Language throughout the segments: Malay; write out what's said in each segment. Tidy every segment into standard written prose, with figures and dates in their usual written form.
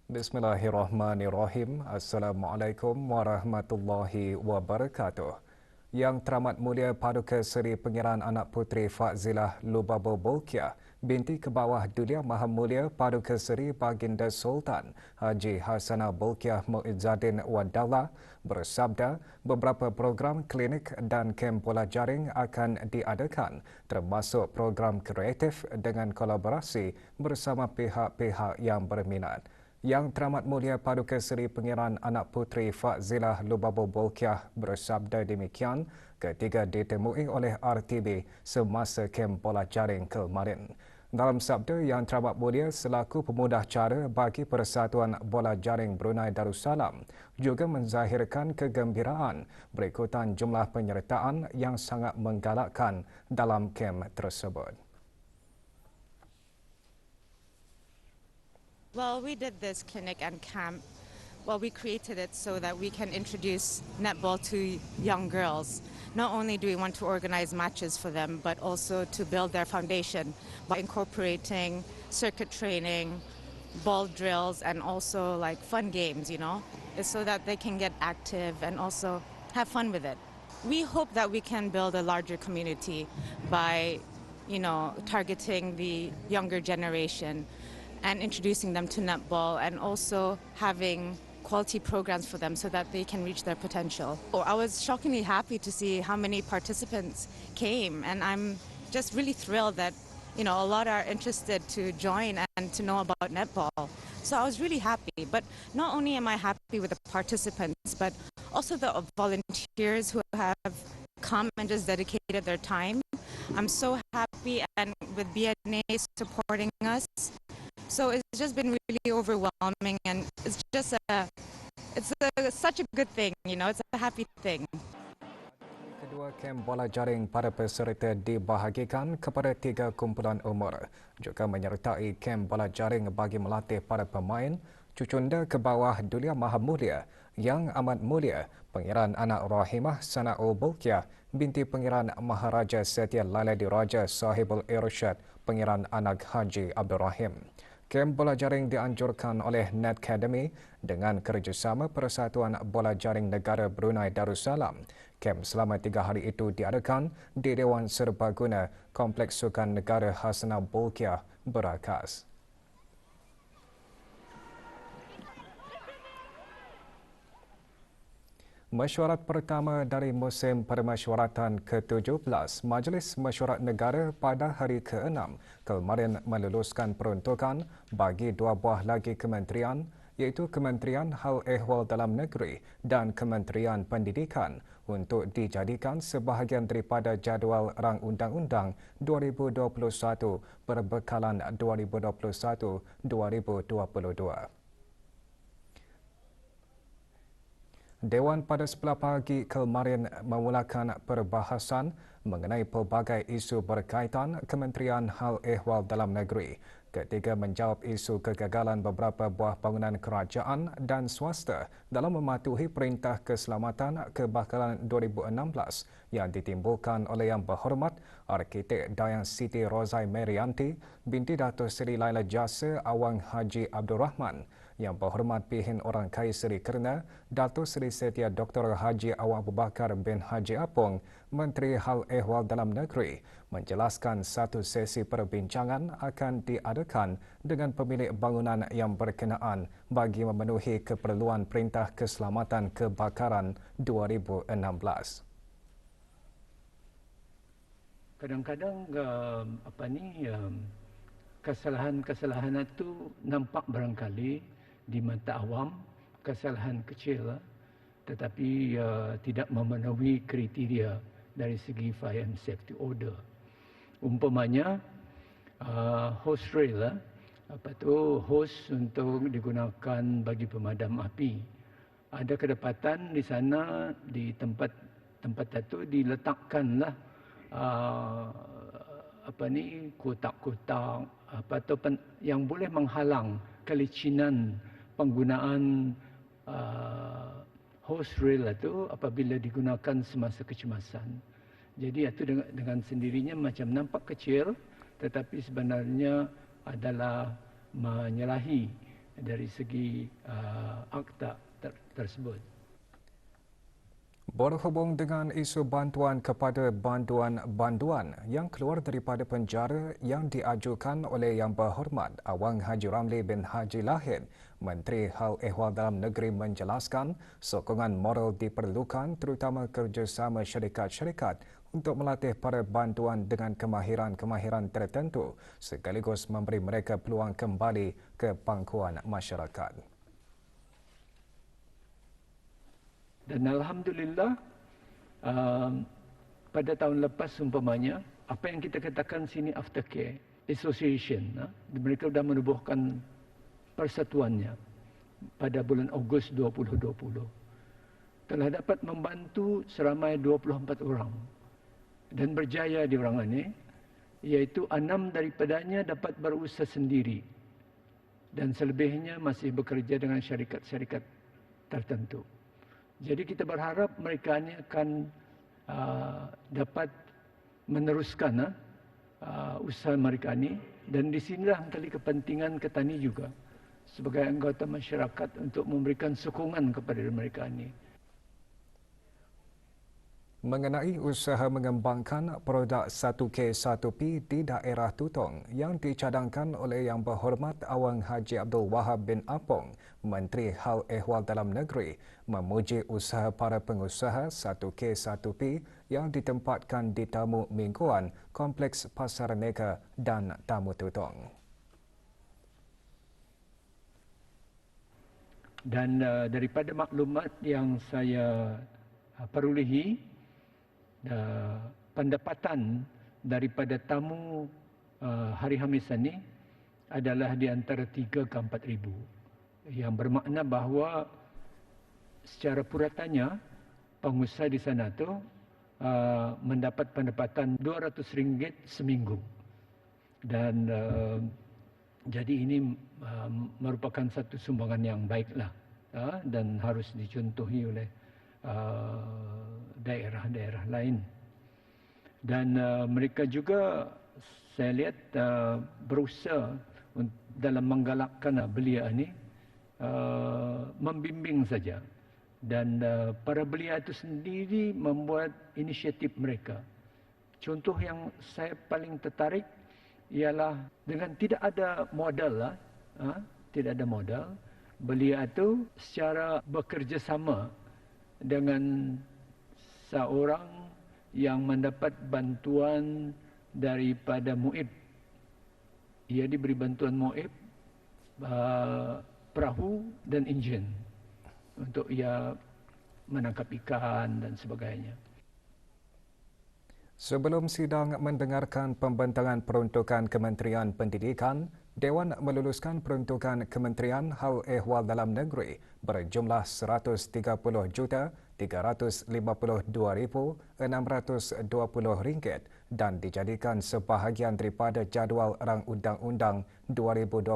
Bismillahirrahmanirrahim. Assalamualaikum warahmatullahi wabarakatuh. Yang teramat mulia Paduka Seri Pengiran Anak Puteri Fazilah Lubabo Bolkiah, binti Kebawah Dulia Maha Mulia Paduka Seri Baginda Sultan Haji Hasanah Bolkiah Muizzaddin Wadallah bersabda beberapa program klinik dan kem bola jaring akan diadakan termasuk program kreatif dengan kolaborasi bersama pihak-pihak yang berminat. Yang teramat mulia Paduka Seri Pengiran Anak Puteri Fazilah Lubabo Bolkiah bersabda demikian ketika ditemui oleh RTB semasa kem bola jaring kemarin. Dalam sabda Yang Teramat Mulia selaku pemudah cara bagi Persatuan Bola Jaring Brunei Darussalam juga menzahirkan kegembiraan berikutan jumlah penyertaan yang sangat menggalakkan dalam kem tersebut. Well, we did this clinic and camp. Well, we created it so that we can introduce netball to young girls. Not only do we want to organize matches for them, but also to build their foundation by incorporating circuit training, ball drills, and also like fun games, It's so that they can get active and also have fun with it. We hope that we can build a larger community by, targeting the younger generation and introducing them to netball and also having quality programs for them so that they can reach their potential. I was shockingly happy to see how many participants came, and I'm just really thrilled that a lot are interested to join and to know about netball. So I was really happy. But not only am I happy with the participants, but also the volunteers who have come and just dedicated their time. I'm so happy and with BNA supporting us. So it's just been really overwhelming, and it's such a good thing, it's a happy thing. Kedua kem bola jaring pada peserta dibahagikan kepada 3 kumpulan umur, juga menyertai kem bola jaring bagi melatih para pemain cucunda ke bawah Dulia Maha Mulia Yang Amat Mulia Pengiran Anak Rahimah Sana'ul Bolkiah binti Pengiran Maharaja Setia Laila Diraja Sahibul Irsyad Pengiran Anak Haji Abdul Rahim. Kem bola jaring dianjurkan oleh Netcademy dengan kerjasama Persatuan Bola Jaring Negara Brunei Darussalam. Kem selama 3 hari itu diadakan di Dewan Serbaguna Kompleks Sukan Negara Hasanah Bolkiah Berakas. Mesyuarat pertama dari musim permesyuaratan ke-17 Majlis Mesyuarat Negara pada hari ke-6 kemarin meluluskan peruntukan bagi 2 buah lagi kementerian iaitu Kementerian Hal Ehwal Dalam Negeri dan Kementerian Pendidikan untuk dijadikan sebahagian daripada jadual Rang Undang-Undang 2021 perbekalan 2021-2022. Dewan pada sebelah pagi kemarin memulakan perbahasan mengenai pelbagai isu berkaitan Kementerian Hal Ehwal Dalam Negeri ketika menjawab isu kegagalan beberapa buah bangunan kerajaan dan swasta dalam mematuhi Perintah Keselamatan Kebakaran 2016 yang ditimbulkan oleh Yang Berhormat Arkitek Dayang Siti Rozai Merianti binti Datuk Seri Laila Jasa Awang Haji Abdul Rahman, Yang Berhormat Pihin Orang Kaya Seri Kerna Datuk Seri Setia Dr. Haji Awang Abu Bakar bin Haji Apong, Menteri Hal Ehwal Dalam Negeri, menjelaskan satu sesi perbincangan akan diadakan dengan pemilik bangunan yang berkenaan bagi memenuhi keperluan Perintah Keselamatan Kebakaran 2016. Kadang-kadang kesalahan-kesalahan itu nampak barangkali di mata awam, kesalahan kecil tetapi tidak memenuhi kriteria dari segi fire and safety order. Umpamanya hose rail, hose untuk digunakan bagi pemadam api. Ada kedapatan di sana di tempat itu diletakkanlah kotak-kotak yang boleh menghalang kelicinan penggunaan hose rail itu apabila digunakan semasa kecemasan. Jadi itu dengan sendirinya macam nampak kecil tetapi sebenarnya adalah menyalahi dari segi akta tersebut. Berhubung dengan isu bantuan kepada banduan-banduan yang keluar daripada penjara yang diajukan oleh Yang Berhormat Awang Haji Ramli bin Haji Lahid, Menteri Hal Ehwal Dalam Negeri menjelaskan sokongan moral diperlukan terutama kerjasama syarikat-syarikat untuk melatih para bantuan dengan kemahiran-kemahiran tertentu sekaligus memberi mereka peluang kembali ke pangkuan masyarakat. Dan Alhamdulillah, pada tahun lepas umpamanya, apa yang kita katakan sini Aftercare Association, mereka sudah menubuhkan persatuannya pada bulan Ogos 2020. Telah dapat membantu seramai 24 orang dan berjaya di orang ini, iaitu 6 daripadanya dapat berusaha sendiri dan selebihnya masih bekerja dengan syarikat-syarikat tertentu. Jadi kita berharap mereka ini akan dapat meneruskan usaha mereka ini, dan di sinilah kali kepentingan Ketani juga sebagai anggota masyarakat untuk memberikan sokongan kepada mereka ini. Mengenai usaha mengembangkan produk 1K1P di daerah Tutong yang dicadangkan oleh Yang Berhormat Awang Haji Abdul Wahab bin Apong, Menteri Hal Ehwal Dalam Negeri memuji usaha para pengusaha 1K1P yang ditempatkan di Tamu Mingguan, Kompleks Pasar Nega dan Tamu Tutong. Dan daripada maklumat yang saya perolehi, pendapatan daripada tamu hari Khamis ini adalah di antara 3 ke 4 ribu, yang bermakna bahawa secara puratanya pengusaha di sana tu mendapat pendapatan RM200 seminggu, dan jadi ini merupakan satu sumbangan yang baiklah dan harus dicontohi oleh daerah-daerah lain. Dan mereka juga saya lihat berusaha dalam menggalakkan belia ini membimbing saja, dan para belia itu sendiri membuat inisiatif mereka. Contoh yang saya paling tertarik ialah dengan tidak ada modal tidak ada modal, belia itu secara bekerjasama dengan seorang yang mendapat bantuan daripada MUIB. Ia diberi bantuan MUIB, perahu dan enjin untuk ia menangkap ikan dan sebagainya. Sebelum sidang mendengarkan pembentangan peruntukan Kementerian Pendidikan, Dewan meluluskan peruntukan Kementerian Hal Ehwal Dalam Negeri berjumlah RM132,352,620 dan dijadikan sebahagian daripada jadual Rang Undang-Undang 2021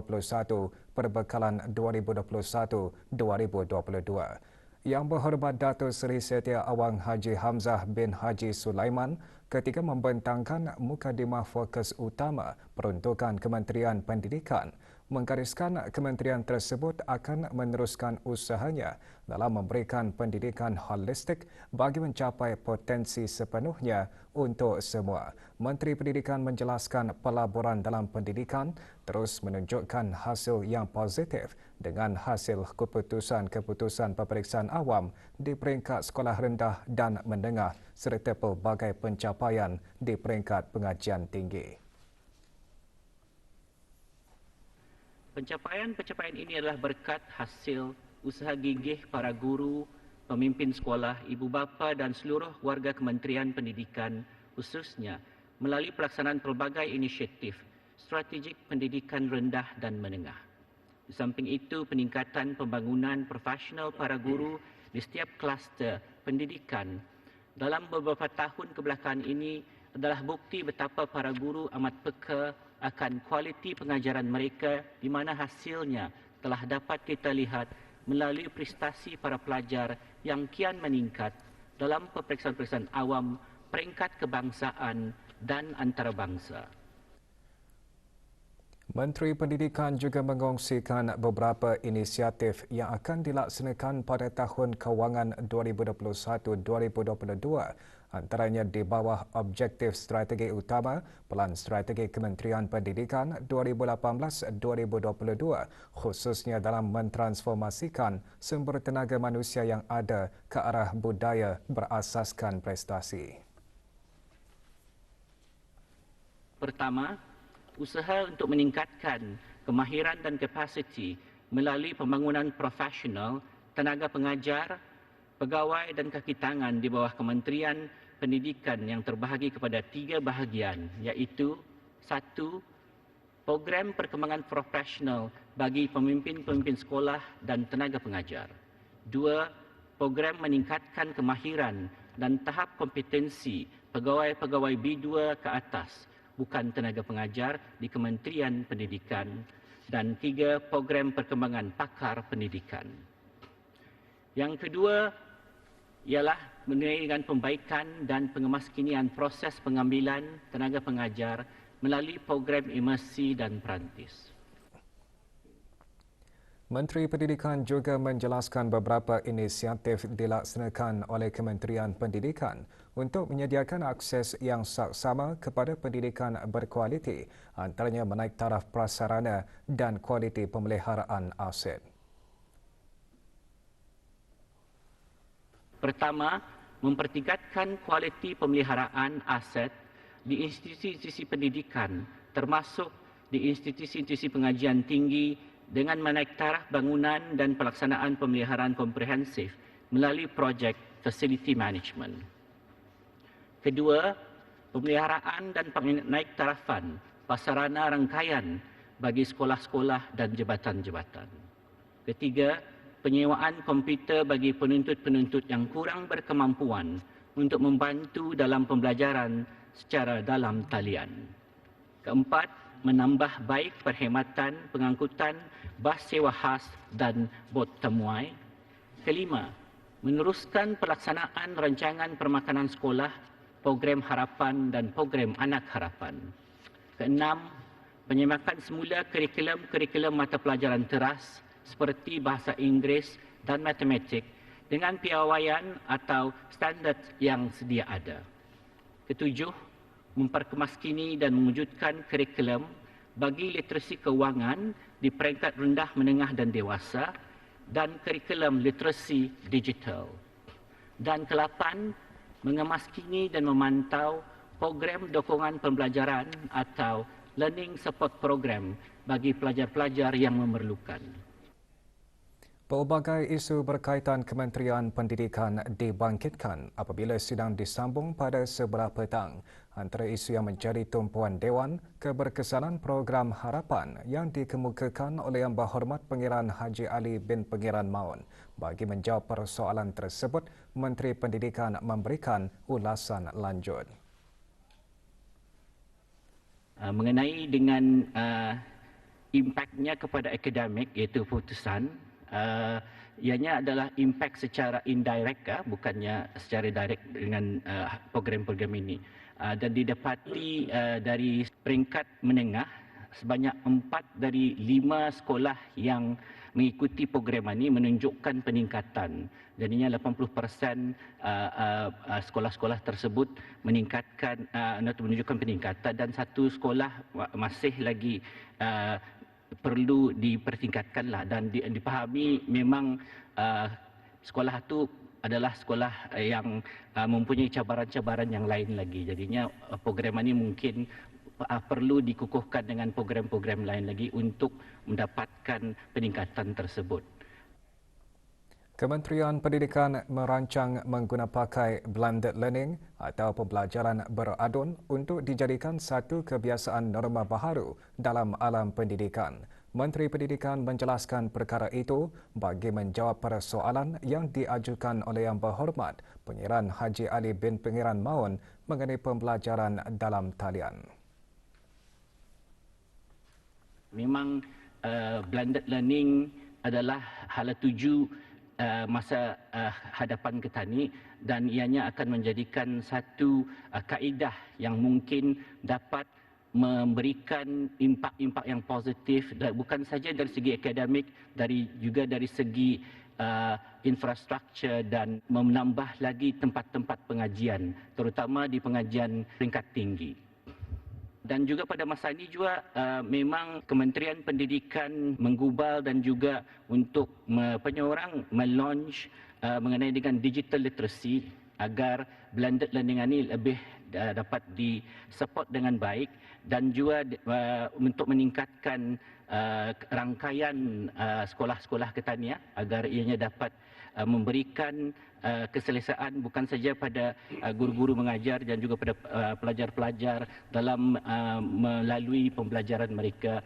Perbekalan 2021-2022. Yang Berhormat Datuk Seri Setia Awang Haji Hamzah bin Haji Sulaiman ketika membentangkan mukadimah fokus utama peruntukan Kementerian Pendidikan menggariskan kementerian tersebut akan meneruskan usahanya dalam memberikan pendidikan holistik bagi mencapai potensi sepenuhnya untuk semua. Menteri Pendidikan menjelaskan pelaburan dalam pendidikan terus menunjukkan hasil yang positif dengan hasil keputusan-keputusan peperiksaan awam di peringkat sekolah rendah dan menengah serta pelbagai pencapaian di peringkat pengajian tinggi. Pencapaian ini adalah berkat hasil usaha gigih para guru, pemimpin sekolah, ibu bapa dan seluruh warga Kementerian Pendidikan khususnya melalui pelaksanaan pelbagai inisiatif strategik pendidikan rendah dan menengah. Di samping itu, peningkatan pembangunan profesional para guru di setiap kluster pendidikan dalam beberapa tahun kebelakangan ini adalah bukti betapa para guru amat peka akan kualiti pengajaran mereka, di mana hasilnya telah dapat kita lihat melalui prestasi para pelajar yang kian meningkat dalam peperiksaan-peperiksaan awam, peringkat kebangsaan dan antarabangsa. Menteri Pendidikan juga mengongsikan beberapa inisiatif yang akan dilaksanakan pada tahun kewangan 2021-2022, antaranya di bawah objektif strategi utama Pelan Strategi Kementerian Pendidikan 2018-2022, khususnya dalam mentransformasikan sumber tenaga manusia yang ada ke arah budaya berasaskan prestasi. Pertama, usaha untuk meningkatkan kemahiran dan kapasiti melalui pembangunan profesional, tenaga pengajar, pegawai dan kaki tangan di bawah Kementerian Pendidikan yang terbahagi kepada 3 bahagian, iaitu 1. Program perkembangan profesional bagi pemimpin-pemimpin sekolah dan tenaga pengajar. 2. Program meningkatkan kemahiran dan tahap kompetensi pegawai-pegawai B2 ke atas, bukan tenaga pengajar di Kementerian Pendidikan. Dan 3. Program perkembangan pakar pendidikan. Yang kedua ialah mengenai dengan pembaikan dan pengemaskinian proses pengambilan tenaga pengajar melalui program imersi dan perantis. Menteri Pendidikan juga menjelaskan beberapa inisiatif dilaksanakan oleh Kementerian Pendidikan untuk menyediakan akses yang saksama kepada pendidikan berkualiti, antaranya menaik taraf prasarana dan kualiti pemeliharaan aset. Pertama, mempertingkatkan kualiti pemeliharaan aset di institusi-institusi pendidikan, termasuk di institusi-institusi pengajian tinggi dengan menaik taraf bangunan dan pelaksanaan pemeliharaan komprehensif melalui projek facility management. Kedua, pemeliharaan dan penaik tarafan prasarana rangkaian bagi sekolah-sekolah dan jabatan-jabatan. Ketiga, penyewaan komputer bagi penuntut-penuntut yang kurang berkemampuan untuk membantu dalam pembelajaran secara dalam talian. Keempat, menambah baik perkhidmatan pengangkutan bas sewa khas dan bot temuai. Kelima, meneruskan pelaksanaan rancangan permakanan sekolah, program harapan dan program anak harapan. Keenam, penyemakan semula kurikulum mata pelajaran teras seperti bahasa Inggeris dan matematik dengan piawaian atau standard yang sedia ada. Ketujuh, memperkemaskini dan mewujudkan kurikulum bagi literasi kewangan di peringkat rendah, menengah dan dewasa dan kurikulum literasi digital. Dan kelapan, mengemaskini dan memantau program dokongan pembelajaran atau learning support program bagi pelajar-pelajar yang memerlukan. Pelbagai isu berkaitan Kementerian Pendidikan dibangkitkan apabila sidang disambung pada sebelah petang. Antara isu yang menjadi tumpuan Dewan, keberkesanan program harapan yang dikemukakan oleh Yang Berhormat Pangeran Haji Ali bin Pangeran Maun. Bagi menjawab persoalan tersebut, Menteri Pendidikan memberikan ulasan lanjut. Mengenai dengan impaknya kepada akademik, iaitu putusan, ianya adalah impak secara indirect, bukannya secara direct dengan program-program ini. Dan didapati dari peringkat menengah, sebanyak 4 dari 5 sekolah yang mengikuti program ini menunjukkan peningkatan. Jadinya 80% sekolah-sekolah tersebut menunjukkan peningkatan dan satu sekolah masih lagi perlu dipertingkatkanlah dan dipahami memang sekolah itu adalah sekolah yang mempunyai cabaran-cabaran yang lain lagi. Jadinya program ini mungkin perlu dikukuhkan dengan program-program lain lagi untuk mendapatkan peningkatan tersebut. Kementerian Pendidikan merancang menggunapakai blended learning atau pembelajaran beradun untuk dijadikan satu kebiasaan norma baharu dalam alam pendidikan. Menteri Pendidikan menjelaskan perkara itu bagi menjawab persoalan yang diajukan oleh Yang Berhormat Pangeran Haji Ali bin Pangeran Maun mengenai pembelajaran dalam talian. Memang blended learning adalah hala tuju masa hadapan kita ni dan ianya akan menjadikan satu kaedah yang mungkin dapat memberikan impak-impak yang positif bukan saja dari segi akademik, juga dari segi infrastruktur dan menambah lagi tempat-tempat pengajian, terutama di pengajian peringkat tinggi. Dan juga pada masa ini juga memang Kementerian Pendidikan menggubal dan juga untuk penyorang melaunch mengenai dengan digital literacy agar blended learning ini lebih dapat disupport dengan baik dan juga untuk meningkatkan rangkaian sekolah-sekolah ketanian agar ianya dapat memberikan keselesaan bukan saja pada guru-guru mengajar dan juga pada pelajar-pelajar dalam melalui pembelajaran mereka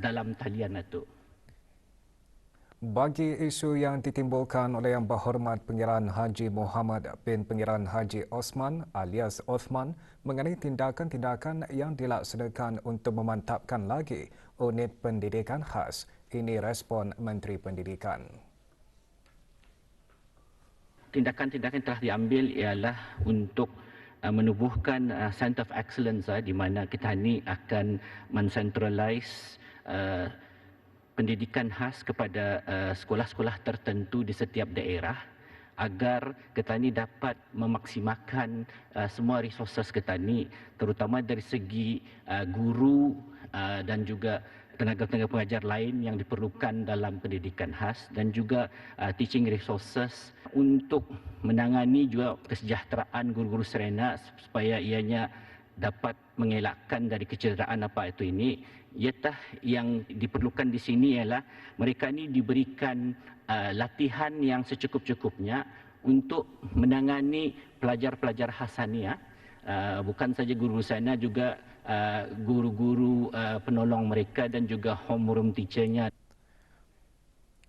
dalam talian itu. Bagi isu yang ditimbulkan oleh Yang Berhormat Pangeran Haji Muhammad bin Pangeran Haji Osman alias Othman mengenai tindakan-tindakan yang dilaksanakan untuk memantapkan lagi unit pendidikan khas, ini respon Menteri Pendidikan. Tindakan-tindakan yang telah diambil ialah untuk menubuhkan Centre of Excellence di mana kita ini akan mencentralise pendidikan khas kepada sekolah-sekolah tertentu di setiap daerah agar kita ini dapat memaksimalkan semua resources kita ini terutama dari segi guru dan juga tenaga-tenaga pengajar lain yang diperlukan dalam pendidikan khas dan juga teaching resources untuk menangani juga kesejahteraan guru-guru serena supaya ianya dapat mengelakkan dari kecederaan apa itu ini. Iatah yang diperlukan di sini ialah mereka ini diberikan latihan yang secukup-cukupnya untuk menangani pelajar-pelajar Hasaniyah, bukan saja guru sana juga guru-guru penolong mereka dan juga homeroom teachernya.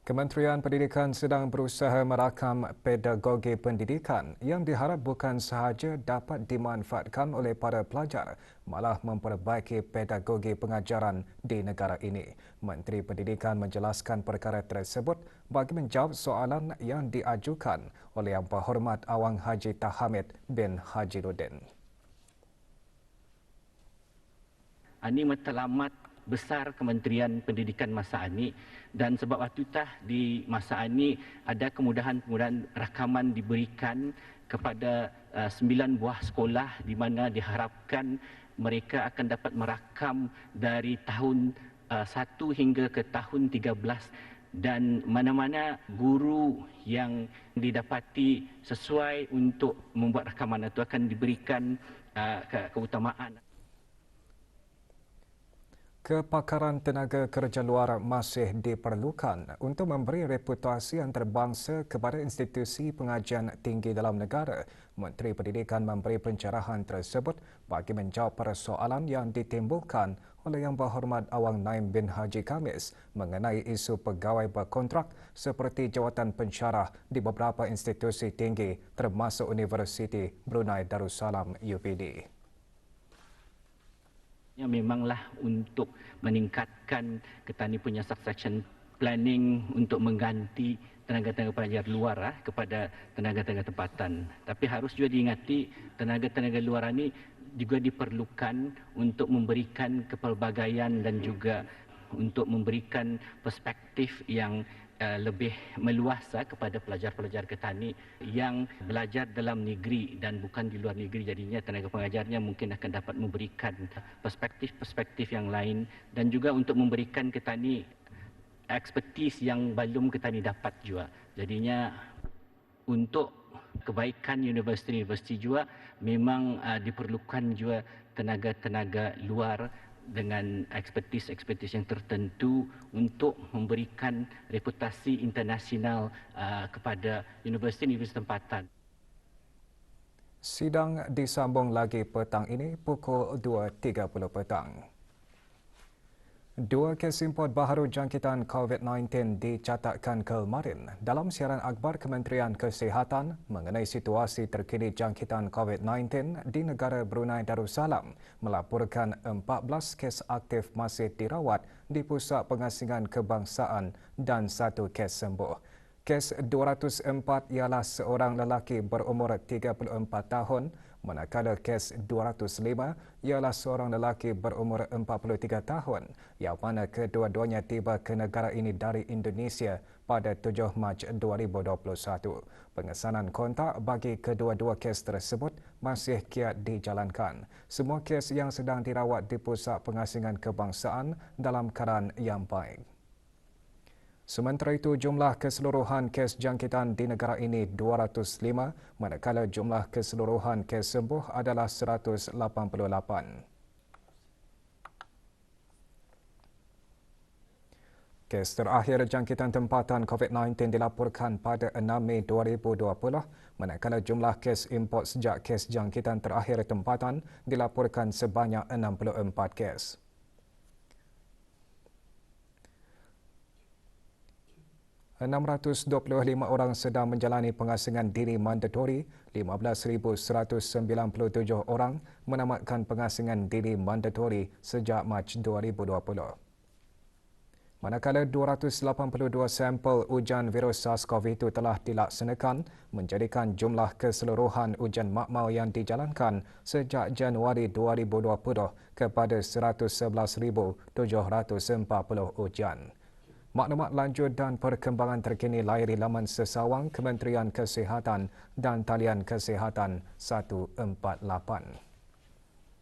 Kementerian Pendidikan sedang berusaha merakam pedagogi pendidikan yang diharap bukan sahaja dapat dimanfaatkan oleh para pelajar, malah memperbaiki pedagogi pengajaran di negara ini. Menteri Pendidikan menjelaskan perkara tersebut bagi menjawab soalan yang diajukan oleh Yang Berhormat Awang Haji Tahamid bin Haji Nudin. Ini matlamat besar Kementerian Pendidikan masa ini dan sebab itu di masa ini ada kemudahan-kemudahan rakaman diberikan kepada 9 buah sekolah di mana diharapkan mereka akan dapat merakam dari tahun 1 hingga ke tahun 13 dan mana-mana guru yang didapati sesuai untuk membuat rakaman itu akan diberikan keutamaan. Kepakaran tenaga kerja luar masih diperlukan untuk memberi reputasi antarabangsa kepada institusi pengajian tinggi dalam negara. Menteri Pendidikan memberi pencerahan tersebut bagi menjawab persoalan yang ditimbulkan oleh Yang Berhormat Awang Naim bin Haji Khamis mengenai isu pegawai berkontrak seperti jawatan pensyarah di beberapa institusi tinggi termasuk Universiti Brunei Darussalam UPD. Memanglah untuk meningkatkan kita ni punya succession planning untuk mengganti tenaga-tenaga pelajar luar kepada tenaga-tenaga tempatan. Tapi harus juga diingati tenaga-tenaga luar ini juga diperlukan untuk memberikan kepelbagaian dan juga untuk memberikan perspektif yang lebih meluas kepada pelajar-pelajar ketani yang belajar dalam negeri dan bukan di luar negeri. Jadinya tenaga pengajarnya mungkin akan dapat memberikan perspektif-perspektif yang lain dan juga untuk memberikan ketani ekspertis yang belum ketani dapat juga. Jadinya untuk kebaikan universiti-universiti juga memang diperlukan juga tenaga-tenaga luar dengan ekspertis-ekspertis yang tertentu untuk memberikan reputasi internasional kepada universiti-universiti tempatan. Sidang disambung lagi petang ini pukul 2.30 petang. 2 kes import baharu jangkitan COVID-19 dicatatkan kemarin dalam siaran akhbar Kementerian Kesihatan mengenai situasi terkini jangkitan COVID-19 di negara Brunei Darussalam melaporkan 14 kes aktif masih dirawat di Pusat Pengasingan Kebangsaan dan 1 kes sembuh. Kes 204 ialah seorang lelaki berumur 34 tahun, manakala kes 205 ialah seorang lelaki berumur 43 tahun yang mana kedua-duanya tiba ke negara ini dari Indonesia pada 7 Mac 2021. Pengesanan kontak bagi kedua-dua kes tersebut masih kiat dijalankan. Semua kes yang sedang dirawat di Pusat Pengasingan Kebangsaan dalam keadaan yang baik. Sementara itu, jumlah keseluruhan kes jangkitan di negara ini 205, manakala jumlah keseluruhan kes sembuh adalah 188. Kes terakhir jangkitan tempatan COVID-19 dilaporkan pada 6 Mei 2020, manakala jumlah kes import sejak kes jangkitan terakhir tempatan dilaporkan sebanyak 64 kes. ...625 orang sedang menjalani pengasingan diri mandatori, 15,197 orang menamatkan pengasingan diri mandatori sejak Mac 2020. Manakala 282 sampel ujian virus SARS-CoV-2 telah dilaksanakan, menjadikan jumlah keseluruhan ujian makmal yang dijalankan sejak Januari 2020 kepada 111,740 ujian. Maklumat lanjut dan perkembangan terkini layari laman sesawang Kementerian Kesihatan dan talian Kesihatan 148.